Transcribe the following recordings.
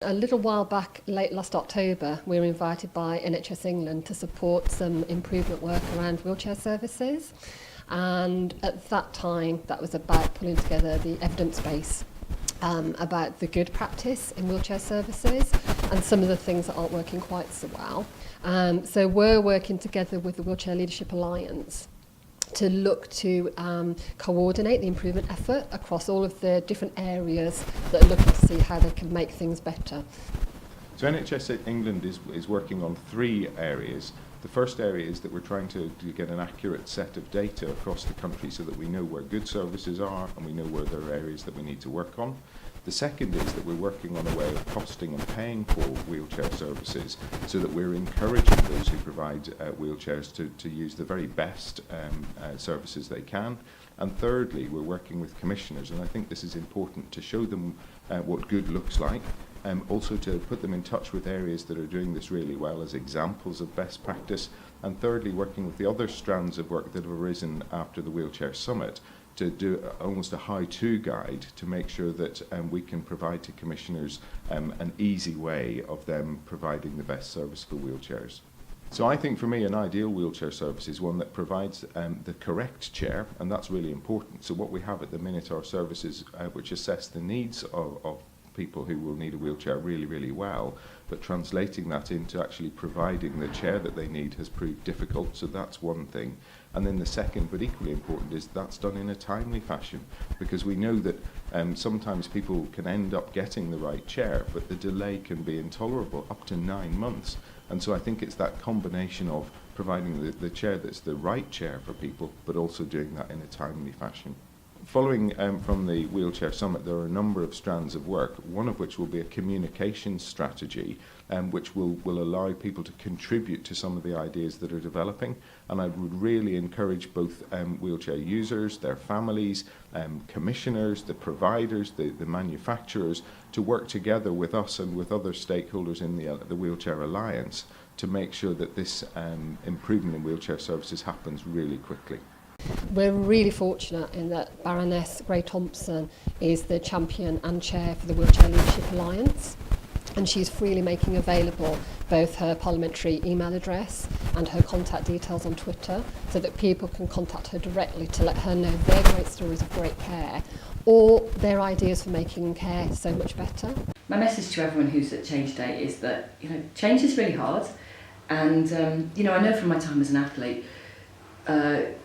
A little while back, late last October, we were invited by NHS England to support some improvement work around wheelchair services. And at that time, that was about pulling together the evidence base about the good practice in wheelchair services and some of the things that aren't working quite so well. So we're working together with the Wheelchair Leadership Alliance to look to coordinate the improvement effort across all of the different areas that are looking to see how they can make things better. So NHS England is working on 3 areas. The first area is that we're trying to get an accurate set of data across the country so that we know where good services are and we know where there are areas that we need to work on. The second is that we're working on a way of costing and paying for wheelchair services so that we're encouraging those who provide wheelchairs to use the very best services they can. And thirdly, we're working with commissioners, and I think this is important to show them what good looks like. Also to put them in touch with areas that are doing this really well as examples of best practice, and thirdly working with the other strands of work that have arisen after the Wheelchair Summit to do almost a how-to guide to make sure that we can provide to commissioners an easy way of them providing the best service for wheelchairs. So I think for me an ideal wheelchair service is one that provides the correct chair, and that's really important. So what we have at the minute are services which assess the needs of people who will need a wheelchair really, really well, but translating that into actually providing the chair that they need has proved difficult, so that's one thing. And then the second, but equally important, is that's done in a timely fashion, because we know that sometimes people can end up getting the right chair, but the delay can be intolerable, up to 9 months. And so I think it's that combination of providing the chair that's the right chair for people, but also doing that in a timely fashion. Following from the Wheelchair Summit, there are a number of strands of work, one of which will be a communication strategy which will allow people to contribute to some of the ideas that are developing. And I would really encourage both wheelchair users, their families, commissioners, the providers, the manufacturers to work together with us and with other stakeholders in the Wheelchair Alliance to make sure that this improvement in wheelchair services happens really quickly. We're really fortunate in that Baroness Gray Thompson is the champion and chair for the Wheelchair Leadership Alliance, and she's freely making available both her parliamentary email address and her contact details on Twitter so that people can contact her directly to let her know their great stories of great care or their ideas for making care so much better. My message to everyone who's at Change Day is that change is really hard, and I know from my time as an athlete,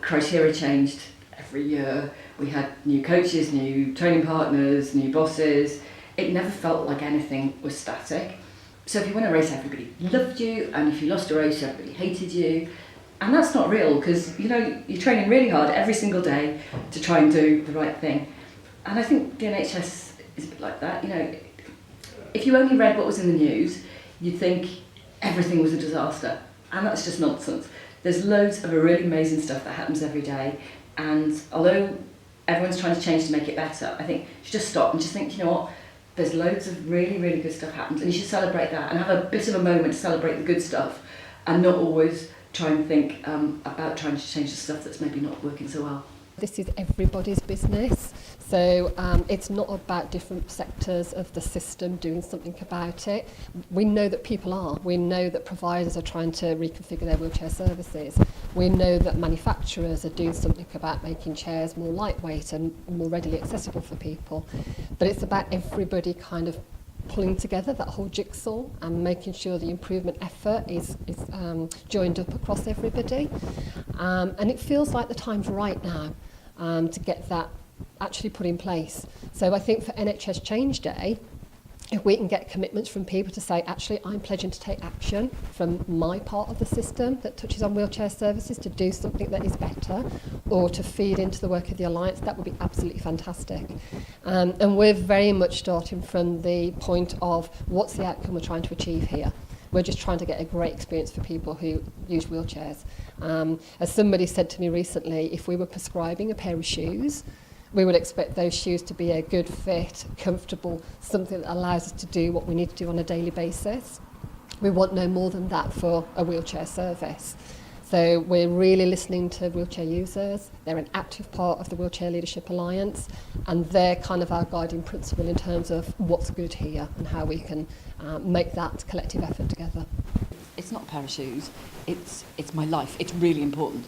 criteria changed every year. We had new coaches, new training partners, new bosses. It never felt like anything was static. So if you won a race, everybody loved you, and if you lost a race, everybody hated you. And that's not real, because you're training really hard every single day to try and do the right thing. And I think the NHS is a bit like that. If you only read what was in the news, you'd think everything was a disaster, and that's just nonsense. There's loads of really amazing stuff that happens every day, and although everyone's trying to change to make it better, I think you should just stop and just think, there's loads of really, really good stuff happens, and you should celebrate that and have a bit of a moment to celebrate the good stuff and not always try and think about trying to change the stuff that's maybe not working so well. This is everybody's business, so it's not about different sectors of the system doing something about it. We know that people are. We know that providers are trying to reconfigure their wheelchair services. We know that manufacturers are doing something about making chairs more lightweight and more readily accessible for people. But it's about everybody kind of pulling together that whole jigsaw and making sure the improvement effort is joined up across everybody. And it feels like the time's right now to get that actually put in place. So I think for NHS Change Day, if we can get commitments from people to say, actually, I'm pledging to take action from my part of the system that touches on wheelchair services to do something that is better or to feed into the work of the Alliance, that would be absolutely fantastic. And we're very much starting from the point of what's the outcome we're trying to achieve here. We're just trying to get a great experience for people who use wheelchairs. As somebody said to me recently, if we were prescribing a pair of shoes, we would expect those shoes to be a good fit, comfortable, something that allows us to do what we need to do on a daily basis. We want no more than that for a wheelchair service. So we're really listening to wheelchair users. They're an active part of the Wheelchair Leadership Alliance, and they're kind of our guiding principle in terms of what's good here and how we can make that collective effort together. It's not a pair of shoes, it's my life. It's really important,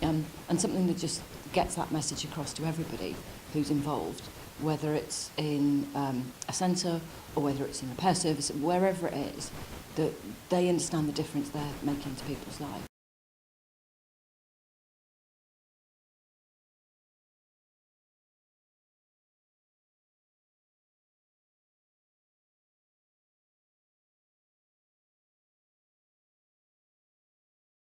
and something that just gets that message across to everybody who's involved, whether it's in a centre or whether it's in a repair service, wherever it is, that they understand the difference they're making to people's lives.